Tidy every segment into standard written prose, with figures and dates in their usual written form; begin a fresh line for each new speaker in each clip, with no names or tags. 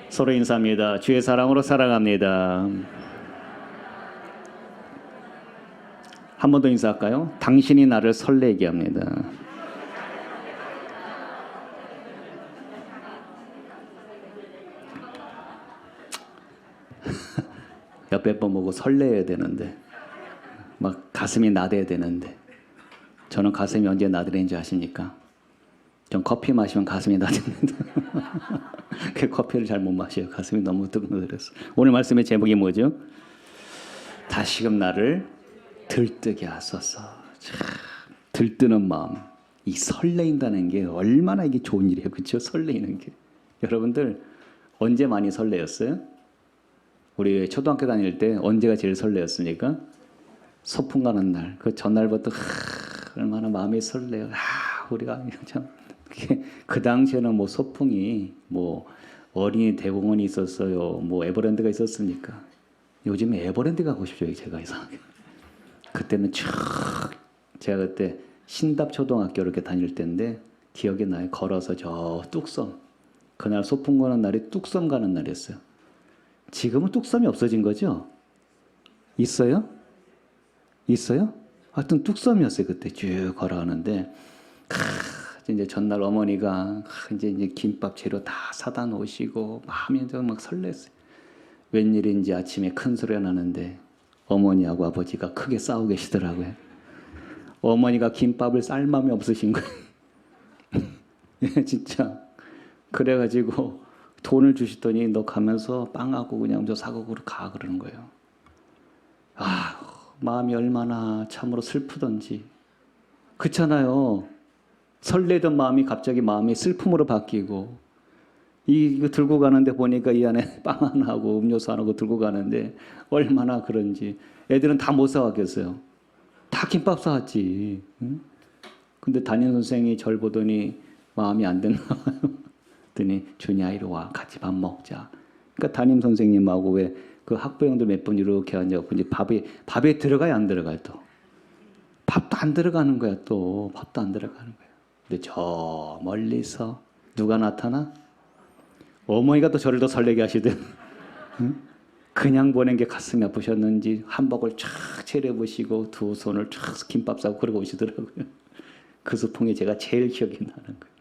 서로 인사합니다. 주의 사랑으로 사랑합니다. 한 번 더 인사할까요? 당신이 나를 설레게 합니다. 옆에 번 보고 설레야 되는데 막 가슴이 나대야 되는데 저는 가슴이 언제 나대는지 아십니까? 전 커피 마시면 가슴이 나댑니다. 그 커피를 잘 못 마셔요. 가슴이 너무 뜨거워서. 오늘 말씀의 제목이 뭐죠? 다시금 나를 들뜨게 하소서. 참, 들뜨는 마음, 이 설레인다는 게 얼마나 이게 좋은 일이에요, 그렇죠? 설레이는 게. 여러분들 언제 많이 설레었어요? 우리 초등학교 다닐 때 언제가 제일 설레었습니까? 소풍 가는 날. 그 전날부터 얼마나 마음이 설레요. 우리가 참. 그 당시에는 뭐 소풍이 뭐 어린이 대공원이 있었어요. 뭐 에버랜드가 있었으니까. 요즘에 에버랜드 가고 싶죠, 제가 이상하게. 그때는 제가 그때 신답초등학교 이렇게 다닐 때인데 기억이 나요. 걸어서 저 뚝섬. 그날 소풍 가는 날이 뚝섬 가는 날이었어요. 지금은 뚝섬이 없어진 거죠? 있어요? 있어요? 하여튼 뚝섬이었어요. 그때 쭉 걸어가는데 이제 전날 어머니가 이제 김밥 재료 다 사다 놓으시고 마음이 막 설렜어요. 웬일인지 아침에 큰 소리가 나는데 어머니하고 아버지가 크게 싸우고 계시더라고요. 어머니가 김밥을 쌀 마음이 없으신 거예요. 진짜. 그래가지고 돈을 주시더니 너 가면서 빵하고 그냥 저 사고으로 가 그러는 거예요. 마음이 얼마나 참으로 슬프던지. 그렇잖아요. 설레던 마음이 갑자기 마음이 슬픔으로 바뀌고 이거 들고 가는데 보니까 이 안에 빵 하나하고 음료수 하나하고 들고 가는데 얼마나 그런지. 애들은 다 못 사왔겠어요. 다 김밥 사왔지. 응? 근데 담임 선생이 절 보더니 마음이 안 됐나 봐요. 그랬더니 준이야 이리 와 같이 밥 먹자. 그러니까 담임 선생님하고 왜 그 학부형들 몇 분 이렇게 앉아갖고 이제 밥에 들어가야 안 들어가요 또. 밥도 안 들어가는 거야 또. 밥도 안 들어가는 거야. 근데 저 멀리서 누가 나타나? 어머니가 또 저를 더 설레게 하시든. 응? 그냥 보낸 게 가슴이 아프셨는지 한복을 쫙 차려보시고 두 손을 쫙 김밥 싸고 그러고 오시더라고요. 그 소풍이 제가 제일 기억이 나는 거예요.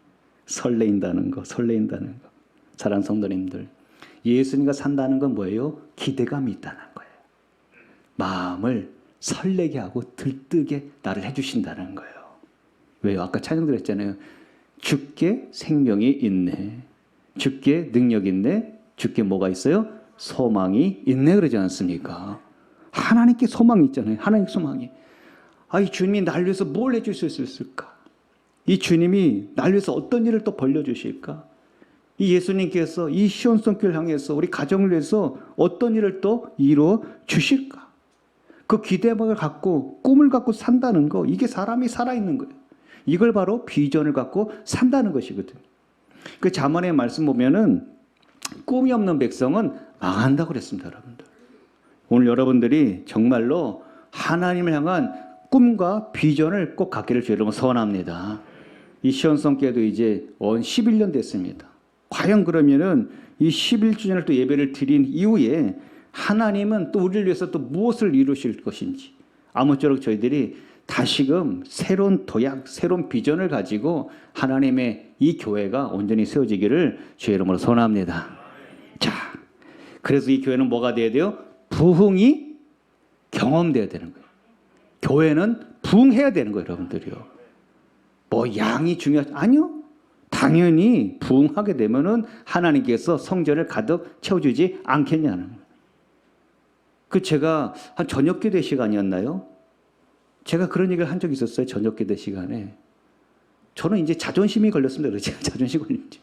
설레인다는 거, 설레인다는 거. 사랑하는 성도님들, 예수님과 산다는 건 뭐예요? 기대감이 있다는 거예요. 마음을 설레게 하고 들뜨게 나를 해주신다는 거예요. 왜요? 아까 찬양들 했잖아요. 주께 생명이 있네. 주께 능력이 있네. 주께 뭐가 있어요? 소망이 있네 그러지 않습니까? 하나님께 소망이 있잖아요. 하나님 소망이. 이 주님이 날 위해서 뭘 해줄 수 있을까? 이 주님이 날 위해서 어떤 일을 또 벌려주실까? 이 예수님께서 이 시온성교를 향해서 우리 가정을 위해서 어떤 일을 또 이루어 주실까? 그 기대감을 갖고 꿈을 갖고 산다는 거, 이게 사람이 살아있는 거예요. 이걸 바로 비전을 갖고 산다는 것이거든요. 그 잠언의 말씀 보면은 꿈이 없는 백성은 망한다고 그랬습니다, 여러분들. 오늘 여러분들이 정말로 하나님을 향한 꿈과 비전을 꼭 갖기를 주의 이름으로 소원합니다. 이 시온성교회도 이제 11년 됐습니다. 과연 그러면은 이 11주년을 또 예배를 드린 이후에 하나님은 또 우리를 위해서 또 무엇을 이루실 것인지, 아무쪼록 저희들이 다시금 새로운 도약, 새로운 비전을 가지고 하나님의 이 교회가 온전히 세워지기를 주의 이름으로 소원합니다. 자, 그래서 이 교회는 뭐가 돼야 돼요? 부흥이 경험돼야 되는 거예요. 교회는 부흥해야 되는 거예요, 여러분들이요. 뭐 양이 중요하지? 아니요. 당연히 부흥하게 되면은 하나님께서 성전을 가득 채워주지 않겠냐는 거예요. 제가 한 저녁기도 시간이었나요? 제가 그런 얘기를 한 적이 있었어요. 저녁기도 시간에. 저는 이제 자존심이 걸렸습니다. 제가 자존심이 걸립니다.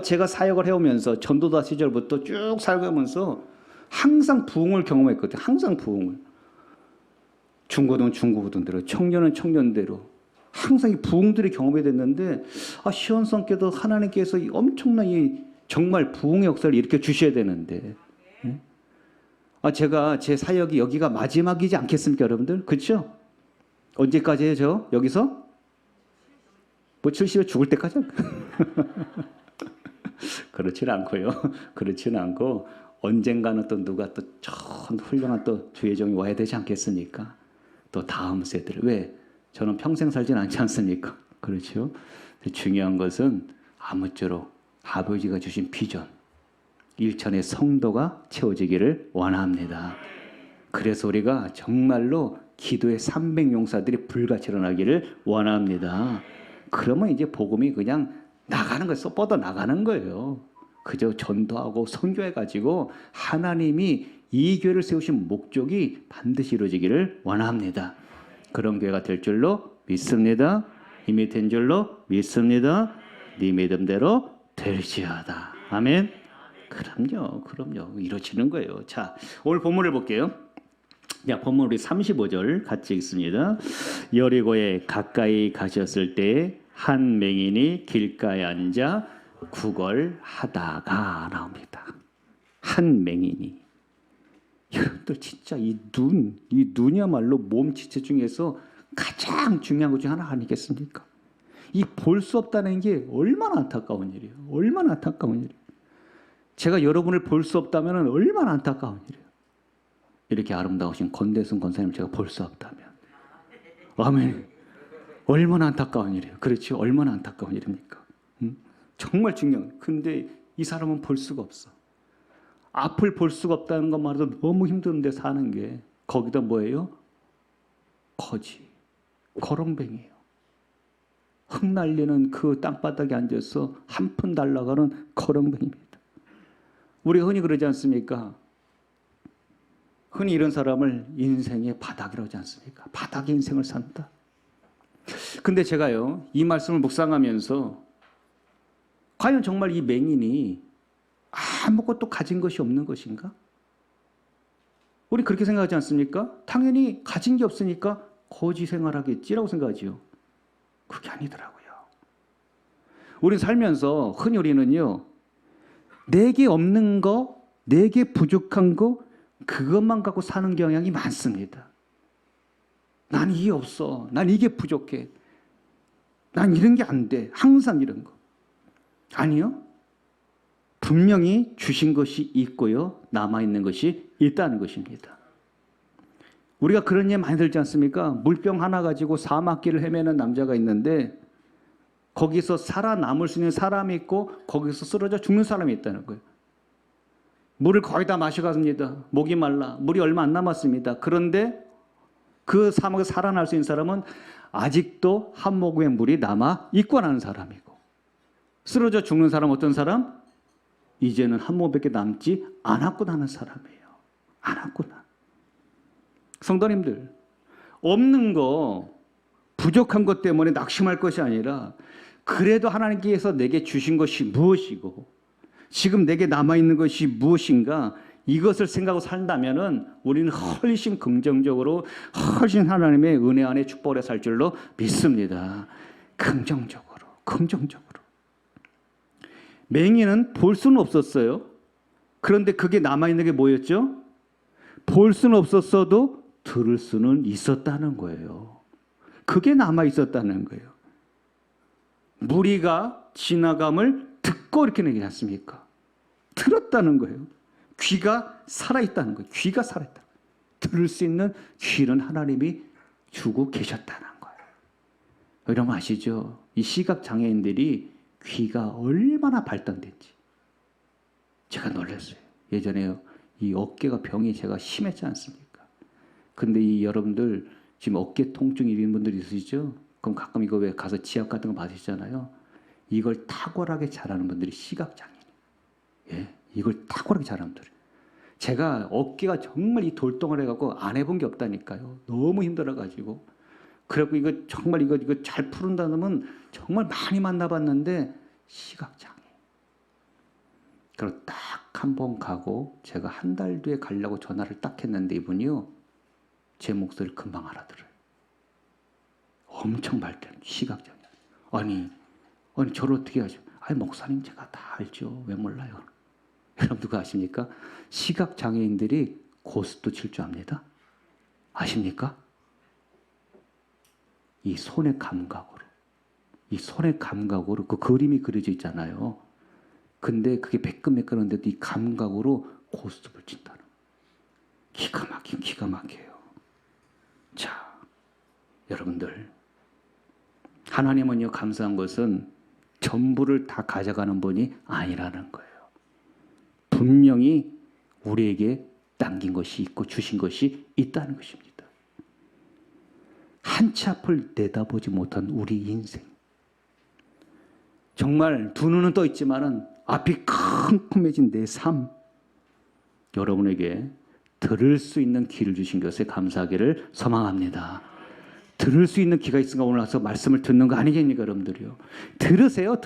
제가 사역을 해오면서 전도다 시절부터 쭉 살아가면서 항상 부흥을 경험했거든요. 항상 부흥을. 중고등은 중고등대로, 청년은 청년대로. 항상 이 부흥들이 경험이 됐는데, 시온성교도 하나님께서 이 엄청난 이 정말 부흥의 역사를 일으켜 주셔야 되는데, 제가 제 사역이 여기가 마지막이지 않겠습니까, 여러분들? 그렇죠? 언제까지예요, 저? 여기서? 뭐 70에 죽을 때까지? 그렇지는 않고요. 그렇지는 않고 언젠가는 또 누가 또 좋은 훌륭한 또 주의 종이 와야 되지 않겠습니까? 또 다음 세대를 왜 저는 평생 살진 않지 않습니까? 그렇죠. 중요한 것은 아무쪼록 아버지가 주신 비전, 일천의 성도가 채워지기를 원합니다. 그래서 우리가 정말로 기도의 300용사들이 불같이 일어나기를 원합니다. 그러면 이제 복음이 그냥 나가는 거예요. 뻗어 나가는 거예요. 그저 전도하고 선교해가지고 하나님이 이 교회를 세우신 목적이 반드시 이루어지기를 원합니다. 그런 교회가 될 줄로 믿습니다. 이미 된 줄로 믿습니다. 네 믿음대로 될지어다. 아멘. 그럼요. 이루어지는 거예요. 자, 오늘 본문을 볼게요. 자, 본문 우리 35절 같이 읽습니다. 여리고에 가까이 가셨을 때 한 맹인이 길가에 앉아 구걸하다가 나옵니다. 한 맹인이. 여러분들 진짜 이 눈이야말로 몸 지체 중에서 가장 중요한 것 중 하나 아니겠습니까? 이 볼 수 없다는 게 얼마나 안타까운 일이에요. 얼마나 안타까운 일이에요. 제가 여러분을 볼 수 없다면 얼마나 안타까운 일이에요. 이렇게 아름다우신 권대순 권사님을 제가 볼 수 없다면. 아멘. 얼마나 안타까운 일이에요. 그렇죠. 얼마나 안타까운 일입니까? 정말 중요한. 근데 이 사람은 볼 수가 없어. 앞을 볼 수가 없다는 것만으로도 너무 힘든데 사는 게. 거기다 뭐예요? 거지. 거렁뱅이에요. 흙날리는 그 땅바닥에 앉아서 한 푼 달러가는 거렁뱅이입니다. 우리가 흔히 그러지 않습니까? 흔히 이런 사람을 인생의 바닥이라고 하지 않습니까? 바닥의 인생을 산다. 근데 제가요, 이 말씀을 묵상하면서 과연 정말 이 맹인이 아무것도 가진 것이 없는 것인가? 우리 그렇게 생각하지 않습니까? 당연히 가진 게 없으니까 거지 생활하겠지라고 생각하지요. 그게 아니더라고요. 우린 살면서 흔히 우리는요, 내게 없는 거, 내게 부족한 거, 그것만 갖고 사는 경향이 많습니다. 난 이게 없어. 난 이게 부족해. 난 이런 게 안 돼. 항상 이런 거. 아니요. 분명히 주신 것이 있고요. 남아있는 것이 있다는 것입니다. 우리가 그런 예 많이 들지 않습니까? 물병 하나 가지고 사막길을 헤매는 남자가 있는데 거기서 살아남을 수 있는 사람이 있고 거기서 쓰러져 죽는 사람이 있다는 거예요. 물을 거의 다 마셔갔습니다. 목이 말라. 물이 얼마 안 남았습니다. 그런데 그 사막에서 살아날 수 있는 사람은 아직도 한 모금의 물이 남아 있고라는 사람이고, 쓰러져 죽는 사람은 어떤 사람? 이제는 한 모금밖에 남지 않았구나는 사람이에요. 않았구나. 성도님들, 없는 거, 부족한 것 때문에 낙심할 것이 아니라 그래도 하나님께서 내게 주신 것이 무엇이고 지금 내게 남아있는 것이 무엇인가, 이것을 생각하고 산다면 우리는 훨씬 긍정적으로, 훨씬 하나님의 은혜 안에 축복을 살 줄로 믿습니다. 긍정적으로. 맹인은 볼 수는 없었어요. 그런데 그게 남아있는 게 뭐였죠? 볼 수는 없었어도 들을 수는 있었다는 거예요. 그게 남아있었다는 거예요. 무리가 지나감을 듣고 이렇게 얘기하지 않습니까? 들었다는 거예요. 귀가 살아있다는 거예요. 귀가 살아있다. 들을 수 있는 귀는 하나님이 주고 계셨다는 거예요. 여러분 아시죠? 이 시각장애인들이 귀가 얼마나 발달됐지. 제가 놀랐어요. 예전에 이 어깨가 병이 제가 심했지 않습니까? 근데 이 여러분들 지금 어깨 통증 있는 분들 있으시죠? 그럼 가끔 이거 왜 가서 지압 같은 거 받으시잖아요. 이걸 탁월하게 잘하는 분들이 시각장애인. 예, 이걸 탁월하게 잘하는 분들. 제가 어깨가 정말 이 돌덩어리 해갖고 안 해본 게 없다니까요. 너무 힘들어가지고. 그래갖고 이거 정말 이거 잘 푸른다면 정말 많이 만나봤는데 시각장애. 그리고 딱 한 번 가고 제가 한 달 뒤에 가려고 전화를 딱 했는데 이분이요, 제 목소리를 금방 알아들어요. 엄청 발달, 시각장애. 아니 저를 어떻게 하죠? 아니 목사님 제가 다 알죠. 왜 몰라요? 여러분 누가 아십니까? 시각장애인들이 고스도 칠 줄 압니다. 아십니까? 이 손의 감각으로 그 그림이 그려져 있잖아요. 근데 그게 매끈매끈한데도 이 감각으로 고스톱을 친다는 거예요. 기가 막혀요. 자, 여러분들, 하나님은요, 감사한 것은 전부를 다 가져가는 분이 아니라는 거예요. 분명히 우리에게 남긴 것이 있고 주신 것이 있다는 것입니다. 한 치 앞을 내다보지 못한 우리 인생. 정말 두 눈은 떠 있지만은 앞이 컴컴해진 내 삶. 여러분에게 들을 수 있는 귀를 주신 것에 감사하기를 소망합니다. 들을 수 있는 귀가 있으니까 오늘 와서 말씀을 듣는 거 아니겠습니까, 여러분들이요? 들으세요.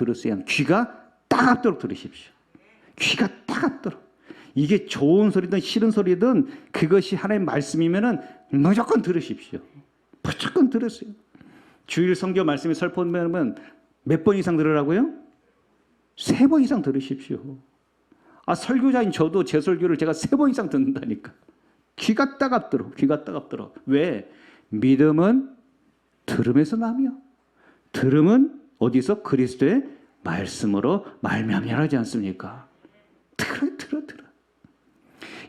귀가 따갑도록 들으십시오. 귀가 따갑도록. 이게 좋은 소리든 싫은 소리든 그것이 하나님의 말씀이면은 무조건 들으십시오. 무조건 들으세요. 주일 성경 말씀이 설포되면 몇 번 이상 들으라고요? 3번 이상 들으십시오. 설교자인 저도 제 설교를 제가 3번 이상 듣는다니까. 귀가 따갑도록. 왜? 믿음은 들음에서 나며, 들음은 어디서? 그리스도의 말씀으로 말미암아 하지 않습니까? 들어.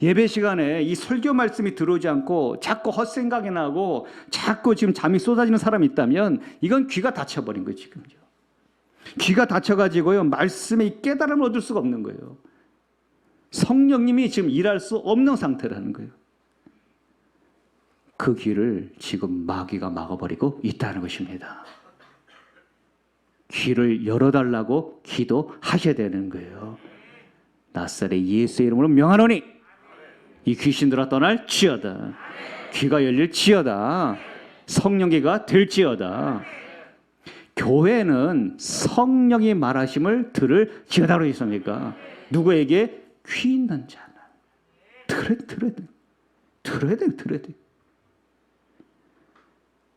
예배 시간에 이 설교 말씀이 들어오지 않고 자꾸 헛생각이 나고 자꾸 지금 잠이 쏟아지는 사람이 있다면 이건 귀가 닫혀버린 거예요, 지금요. 귀가 닫혀가지고요, 말씀의 깨달음을 얻을 수가 없는 거예요. 성령님이 지금 일할 수 없는 상태라는 거예요. 그 귀를 지금 마귀가 막아버리고 있다는 것입니다. 귀를 열어달라고 기도하셔야 되는 거예요. 나사렛 예수의 이름으로 명하노니 이 귀신들아 떠날지어다. 귀가 열릴지어다. 성령귀가 될지어다. 교회는 성령이 말하심을 들을지어다로 있습니까? 누구에게? 귀 있는 자는. 들어야 돼.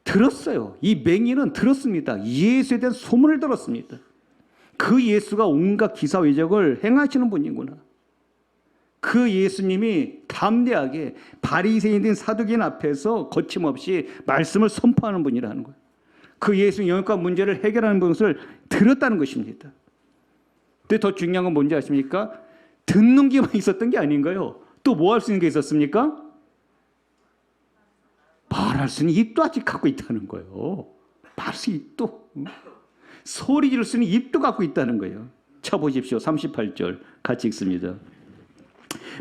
들었어요. 이 맹인은 들었습니다. 예수에 대한 소문을 들었습니다. 그 예수가 온갖 기사회적을 행하시는 분이구나. 그 예수님이 담대하게 바리새인인 사두개인 앞에서 거침없이 말씀을 선포하는 분이라는 거예요. 그 예수의 영역과 문제를 해결하는 것을 들었다는 것입니다. 근데 더 중요한 건 뭔지 아십니까? 듣는 게만 있었던 게 아닌가요? 또 뭐 할 수 있는 게 있었습니까? 말할 수 있는 입도 아직 갖고 있다는 거예요. 말할 수 있는 입도. 소리 지를 수 있는 입도 갖고 있다는 거예요. 쳐보십시오. 38절 같이 읽습니다.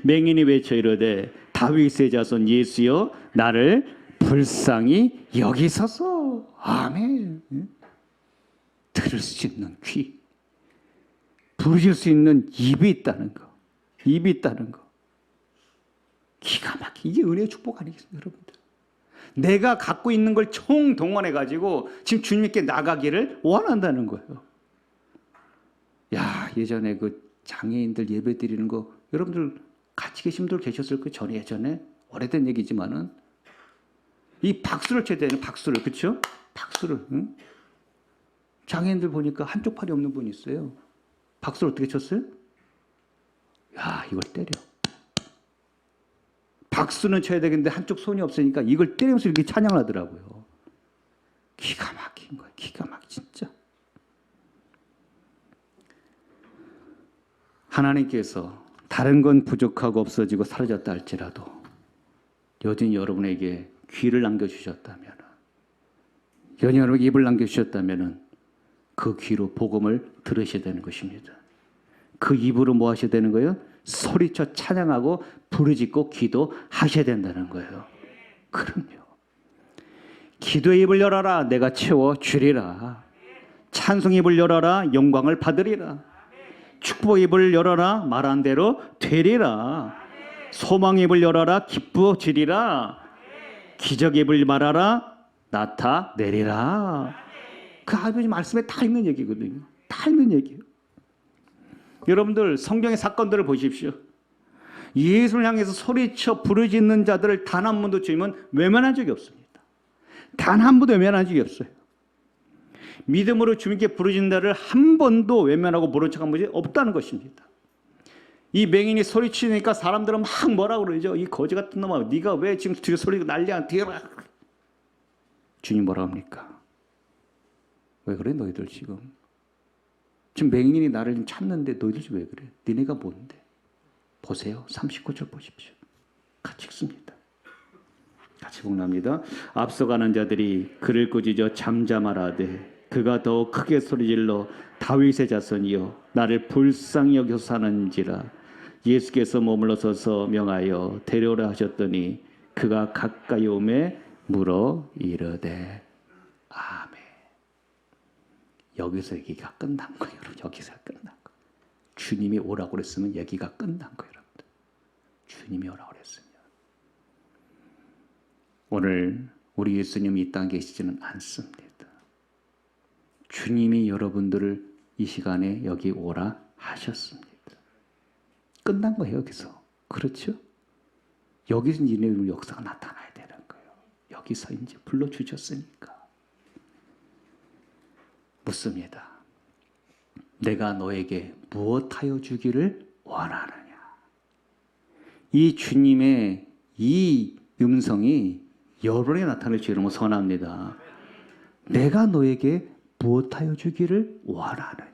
맹인이 외쳐 이르되 다윗의 자손 예수여 나를 불쌍히 여기소서. 아멘. 들을 수 있는 귀, 부르실 수 있는 입이 있다는 거. 기가 막히게 이게 은혜의 축복 아니겠습니까, 여러분들? 내가 갖고 있는 걸 총동원해가지고 지금 주님께 나가기를 원한다는 거예요. 야, 예전에 그 장애인들 예배 드리는 거 여러분들 같이 계신 분들 계셨을 거예요. 전에 예전에 오래된 얘기지만은 이 박수를 쳐야 되는 박수를, 그렇죠? 박수를. 응? 장애인들 보니까 한쪽 팔이 없는 분이 있어요. 박수를 어떻게 쳤어요? 야, 이걸 때려. 박수는 쳐야 되겠는데 한쪽 손이 없으니까 이걸 때리면서 이렇게 찬양을 하더라고요. 기가 막힌 거예요. 기가 막힌 진짜. 하나님께서 다른 건 부족하고 없어지고 사라졌다 할지라도 여전히 여러분에게 귀를 남겨주셨다면, 여전히 여러분에게 입을 남겨주셨다면 그 귀로 복음을 들으셔야 되는 것입니다. 그 입으로 뭐 하셔야 되는 거예요? 소리쳐 찬양하고 부르짖고 기도하셔야 된다는 거예요. 그럼요. 기도의 입을 열어라 내가 채워주리라. 찬송의 입을 열어라 영광을 받으리라. 축복의 입을 열어라 말한 대로 되리라. 소망의 입을 열어라 기뻐지리라. 기적의 입을 말하라 나타내리라. 그 아버지 말씀에 다 있는 얘기거든요. 다 있는 얘기예요. 여러분들 성경의 사건들을 보십시오. 예수를 향해서 소리쳐 부르짖는 자들을 단 한 번도 주님은 외면한 적이 없습니다. 단 한 번도 외면한 적이 없어요. 믿음으로 주님께 부르짖는 자를 한 번도 외면하고 모른 척한 분이 없다는 것입니다. 이 맹인이 소리치니까 사람들은 막 뭐라고 그러죠. 이 거지 같은 놈아, 네가 왜 지금 뒤에 소리가 난리야? 뒤에라. 주님 뭐라 합니까? 왜 그래 너희들 지금? 지금 맹인이 나를 좀 찾는데 너희들 왜 그래? 니네가 뭔데? 보세요. 39절 보십시오. 같이 읽습니다. 같이 복납니다. 앞서가는 자들이 그를 꾸짖어 잠잠하라되 그가 더 크게 소리질러 다윗의 자손이여 나를 불쌍히 여겨서 사는지라. 예수께서 머물러 서서 명하여 데려오라 하셨더니 그가 가까이 오매 물어 이르되 아멘. 여기서 얘기가 끝난 거예요. 여러분. 여기서 끝난 거예요. 주님이 오라고 그랬으면 얘기가 끝난 거예요. 여러분들. 주님이 오라고 그랬으면. 오늘 우리 예수님이 이 땅에 계시지는 않습니다. 주님이 여러분들을 이 시간에 여기 오라 하셨습니다. 끝난 거예요. 여기서. 그렇죠? 여기서 이제 역사가 나타나야 되는 거예요. 여기서 이제 불러주셨으니까. 묻습니다. 내가 너에게 무엇하여 주기를 원하느냐? 이 주님의 이 음성이 여론에 나타낼 수 있는 선합니다. 내가 너에게 무엇하여 주기를 원하느냐?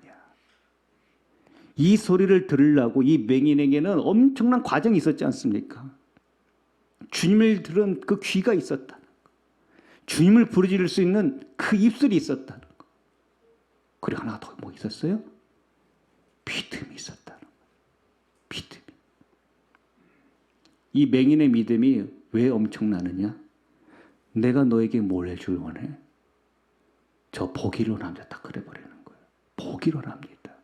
이 소리를 들으려고 이 맹인에게는 엄청난 과정이 있었지 않습니까? 주님을 들은 그 귀가 있었다. 주님을 부르짖을 수 있는 그 입술이 있었다. 그리고 하나 더 뭐 있었어요? 믿음이 있었다는 거예요. 믿음이. 이 맹인의 믿음이 왜 엄청나느냐? 내가 너에게 뭘 해줄 원해? 저 보기로 남자 딱 그래버리는 거예요. 보기로 납니다.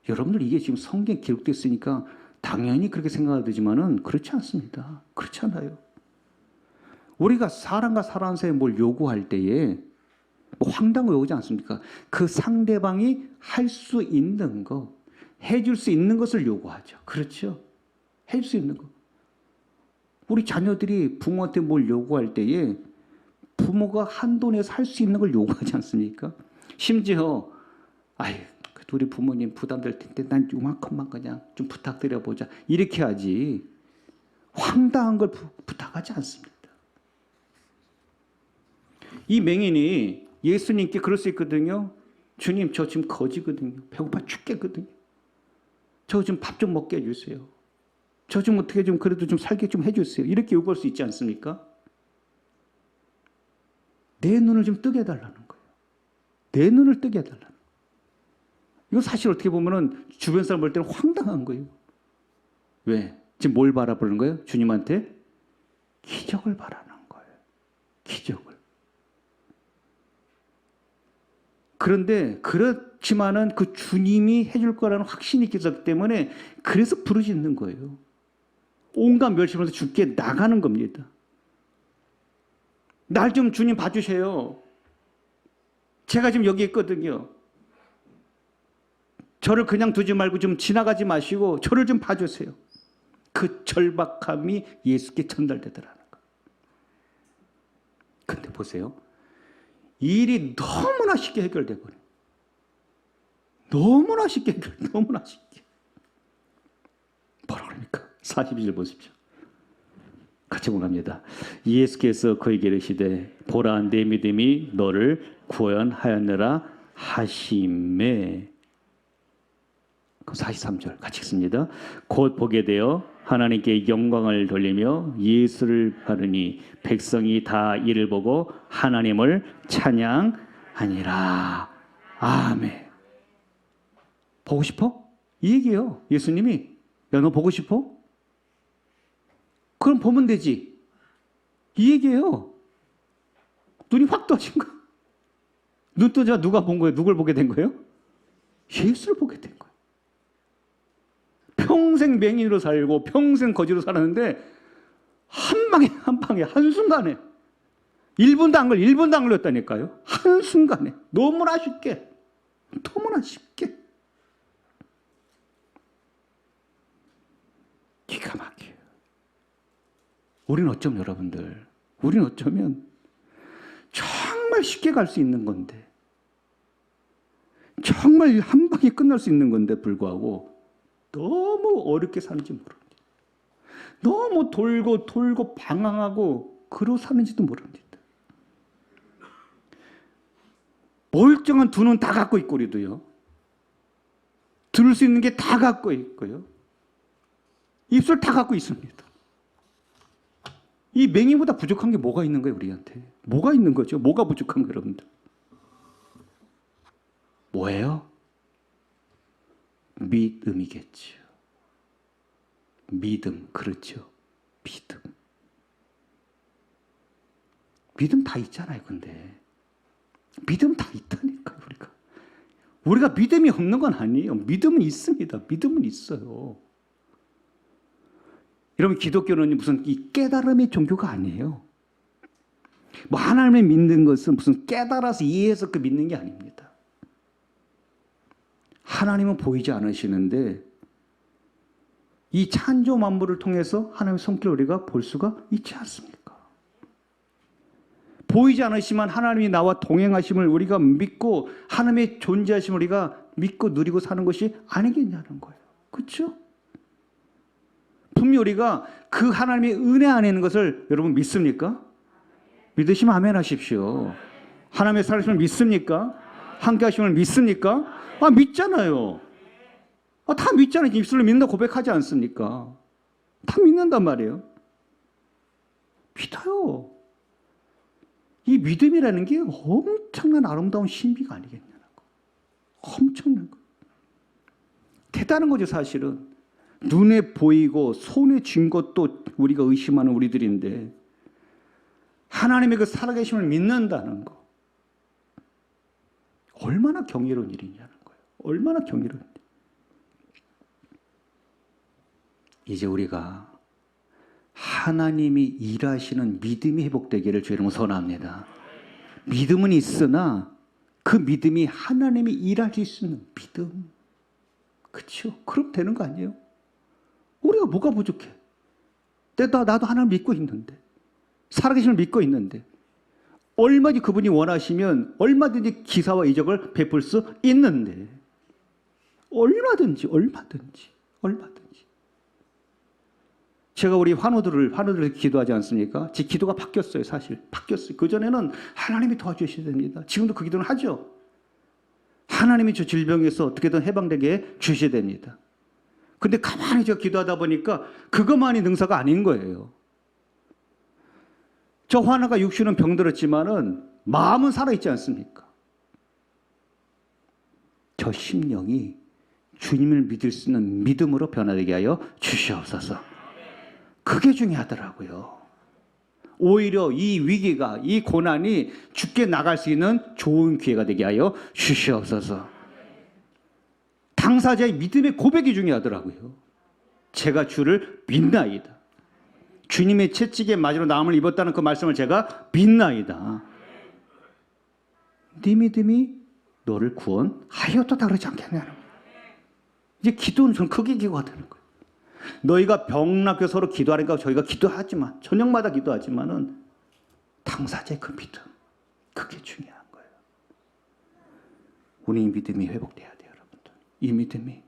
여러분들 이게 지금 성경에 기록됐으니까 당연히 그렇게 생각하지만은 그렇지 않습니다. 그렇지 않아요. 우리가 사람과 사람 사이에 뭘 요구할 때에 뭐 황당한 거 요구하지 않습니까? 그 상대방이 할 수 있는 거, 해줄 수 있는 것을 요구하죠. 그렇죠? 해줄 수 있는 거. 우리 자녀들이 부모한테 뭘 요구할 때에 부모가 한도 내에서 할 수 있는 걸 요구하지 않습니까? 심지어 아이 우리 부모님 부담될 텐데 난 요만큼만 그냥 좀 부탁드려보자 이렇게 하지 황당한 걸 부탁하지 않습니다. 이 맹인이 예수님께 그럴 수 있거든요. 주님 저 지금 거지거든요. 배고파 죽겠거든요. 저 좀 밥 좀 먹게 해주세요. 저 좀 어떻게 좀 그래도 좀 살게 좀 해주세요. 이렇게 요구할 수 있지 않습니까? 내 눈을 좀 뜨게 해달라는 거예요. 내 눈을 뜨게 해달라는 거예요. 이거 사실 어떻게 보면은 주변 사람 볼 때는 황당한 거예요. 왜? 지금 뭘 바라보는 거예요? 주님한테 기적을 바라는 거예요. 기적을. 그런데 그렇지만은 그 주님이 해줄 거라는 확신이 있기 때문에 그래서 부르짖는 거예요. 온갖 멸시면서 주께 나가는 겁니다. 날 좀 주님 봐주세요. 제가 지금 여기 있거든요. 저를 그냥 두지 말고 좀 지나가지 마시고 저를 좀 봐주세요. 그 절박함이 예수께 전달되더라는 거예요. 근데 보세요. 일이 너무나 쉽게 해결돼 버려요. 너무나 쉽게 너무나 쉽게. 뭐라 그럽니까? 42절 보십시오. 같이 공부합니다. 예수께서 그에게 이르시되 보라 내 믿음이 너를 구원하였느라 하시매. 43절 같이 읽습니다. 곧 보게 되어 하나님께 영광을 돌리며 예수를 바르니 백성이 다 이를 보고 하나님을 찬양하니라. 아멘. 보고 싶어? 이 얘기예요. 예수님이 야 너 보고 싶어? 그럼 보면 되지. 이 얘기예요. 눈이 확 떠진 거. 눈 뜨자 누가 본 거예요? 누굴 보게 된 거예요? 예수를 보게 된 거예요. 평생 맹인으로 살고 평생 거지로 살았는데 한 방에 한순간에 1분도 안 걸렸다니까요. 한순간에 너무나 쉽게 기가 막혀요. 우리는 어쩌면 정말 쉽게 갈 수 있는 건데 정말 한 방에 끝날 수 있는 건데 불구하고 너무 어렵게 사는지 모릅니다. 너무 돌고 방황하고 그러고 사는지도 모릅니다. 멀쩡한 두 눈 다 갖고 있고 우리도요. 들을 수 있는 게 다 갖고 있고요. 입술 다 갖고 있습니다. 이 맹인보다 부족한 게 뭐가 있는 거예요, 우리한테? 뭐가 있는 거죠? 뭐가 부족한 거예요, 여러분들? 뭐예요? 믿음이겠죠. 믿음, 그렇죠. 믿음. 믿음 다 있잖아요, 근데. 믿음 다 있다니까요, 우리가. 우리가 믿음이 없는 건 아니에요. 믿음은 있습니다. 믿음은 있어요. 여러분, 기독교는 무슨 이 깨달음의 종교가 아니에요. 뭐 하나님을 믿는 것은 무슨 깨달아서 이해해서 그 믿는 게 아닙니다. 하나님은 보이지 않으시는데 이 창조 만물을 통해서 하나님의 손길을 우리가 볼 수가 있지 않습니까? 보이지 않으시면 하나님이 나와 동행하심을 우리가 믿고 하나님의 존재하심을 우리가 믿고 누리고 사는 것이 아니겠냐는 거예요. 그렇죠? 분명히 우리가 그 하나님의 은혜 안에 있는 것을 여러분 믿습니까? 믿으시면 아멘 하십시오. 하나님의 살아계심을 믿습니까? 함께 하심을 믿습니까? 아, 믿잖아요. 아, 다 믿잖아요. 입술로 믿는다 고백하지 않습니까? 다 믿는단 말이에요. 믿어요. 이 믿음이라는 게 엄청난 아름다운 신비가 아니겠냐는 거. 엄청난 거. 대단한 거죠, 사실은. 눈에 보이고 손에 쥔 것도 우리가 의심하는 우리들인데 하나님의 그 살아계심을 믿는다는 거. 얼마나 경이로운 일이냐는 거예요. 얼마나 경이로운 일. 이제 우리가 하나님이 일하시는 믿음이 회복되기를 주의 이름으로 선언합니다. 믿음은 있으나 그 믿음이 하나님이 일하실 수 있는 믿음. 그렇죠? 그럼 되는 거 아니에요? 우리가 뭐가 부족해? 나도 하나님 믿고 있는데 살아계심을 믿고 있는데 얼마든지 그분이 원하시면 얼마든지 기사와 이적을 베풀 수 있는데 얼마든지 제가 우리 환우들을 기도하지 않습니까? 제 기도가 바뀌었어요. 사실 바뀌었어요. 그전에는 하나님이 도와주셔야 됩니다. 지금도 그 기도는 하죠. 하나님이 저 질병에서 어떻게든 해방되게 주셔야 됩니다. 근데 가만히 저 기도하다 보니까 그것만이 능사가 아닌 거예요. 저 환우가 육신은 병들었지만은 마음은 살아있지 않습니까? 저 심령이 주님을 믿을 수 있는 믿음으로 변화되게 하여 주시옵소서. 그게 중요하더라고요. 오히려 이 위기가, 이 고난이 죽게 나갈 수 있는 좋은 기회가 되게 하여 주시옵소서. 당사자의 믿음의 고백이 중요하더라고요. 제가 주를 믿나이다. 주님의 채찍에 맞으러 나음을 입었다는 그 말씀을 제가 믿나이다. 네 믿음이 너를 구원하였다 그러지 않겠냐는 거예요. 이제 기도는 좀 크게 기도가 되는 거예요. 너희가 병나게 서로 기도하니까 저희가 기도하지만 저녁마다 기도하지만은 당사자의 그 믿음, 그게 중요한 거예요. 우리 믿음이 회복돼야 돼요, 여러분들. 이 믿음이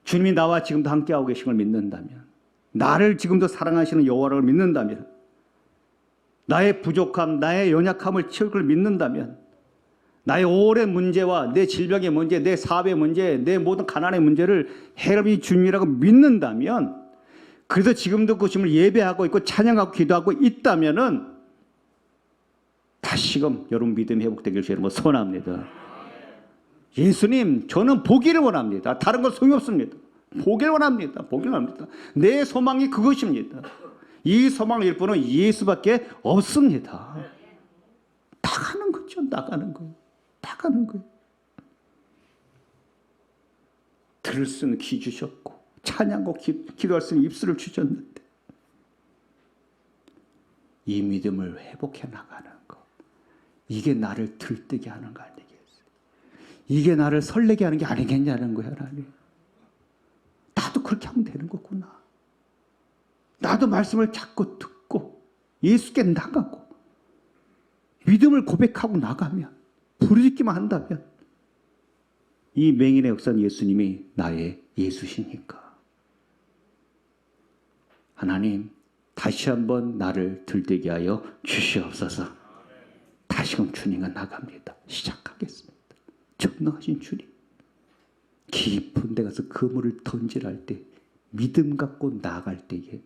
주님이 나와 지금도 함께하고 계신 걸 믿는다면, 나를 지금도 사랑하시는 여호와를 믿는다면, 나의 부족함, 나의 연약함을 채울 걸 믿는다면, 나의 오랜 문제와 내 질병의 문제, 내 사업의 문제, 내 모든 가난의 문제를 해결이 주님이라고 믿는다면, 그래서 지금도 그 주님을 예배하고 있고 찬양하고 기도하고 있다면은 다시금 여러분 믿음이 회복되기를 주님으로 소원합니다. 예수님, 저는 보기를 원합니다. 다른 건 소용이 없습니다. 보기를 원합니다. 내 소망이 그것입니다. 이 소망을 일 분은 예수밖에 없습니다. 나가는 거죠. 나가는 거예요. 들을 수 있는 귀 주셨고 찬양하고 기도할 수 있는 입술을 주셨는데 이 믿음을 회복해 나가는 거, 이게 나를 들뜨게 하는 거 아니겠어요? 이게 나를 설레게 하는 게 아니겠냐는 거야. 나도 그렇게 하면 되는 거구나. 나도 말씀을 자꾸 듣고 예수께 나가고 믿음을 고백하고 나가면, 부르짖기만 한다면 이 맹인의 역사는 예수님이 나의 예수시니까. 하나님, 다시 한번 나를 들뜨게 하여 주시옵소서. 다시금 주님과 나갑니다. 시작하겠습니다. 전능하신 주님, 깊은 데 가서 그물을 던지랄 때 믿음 갖고 나아갈 때에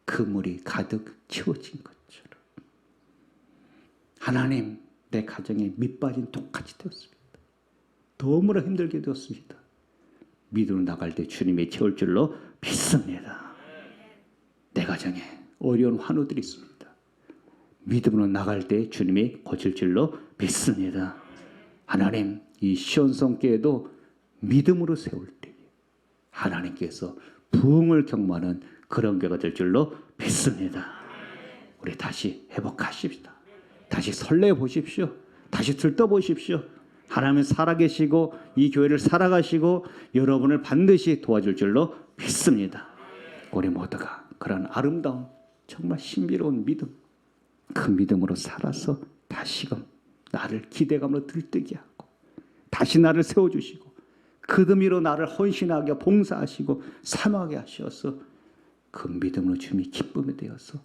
그물이 가득 채워진 것처럼 하나님, 내 가정에 밑 빠진 독같이 되었습니다. 너무나 힘들게 되었습니다. 믿음으로 나갈 때 주님이 채울 줄로 믿습니다. 내 가정에 어려운 환우들이 있습니다. 믿음으로 나갈 때 주님이 고칠 줄로 믿습니다. 하나님, 이 시온성교회도 믿음으로 세울 때 하나님께서 부흥을 경험하는 그런 교회가 될 줄로 믿습니다. 우리 다시 회복하십시다. 다시 설레 보십시오. 다시 들떠 보십시오. 하나님은 살아계시고 이 교회를 살아가시고 여러분을 반드시 도와줄 줄로 믿습니다. 우리 모두가 그런 아름다운 정말 신비로운 믿음, 그 믿음으로 살아서 다시금 나를 기대감으로 들뜨게 하고 다시 나를 세워주시고 그 의미로 나를 헌신하게 봉사하시고 사모하게 하셔서 그 믿음으로 주님이 기쁨이 되어서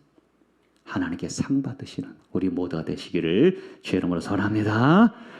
하나님께 상 받으시는 우리 모두가 되시기를 주의 이름으로 선합니다.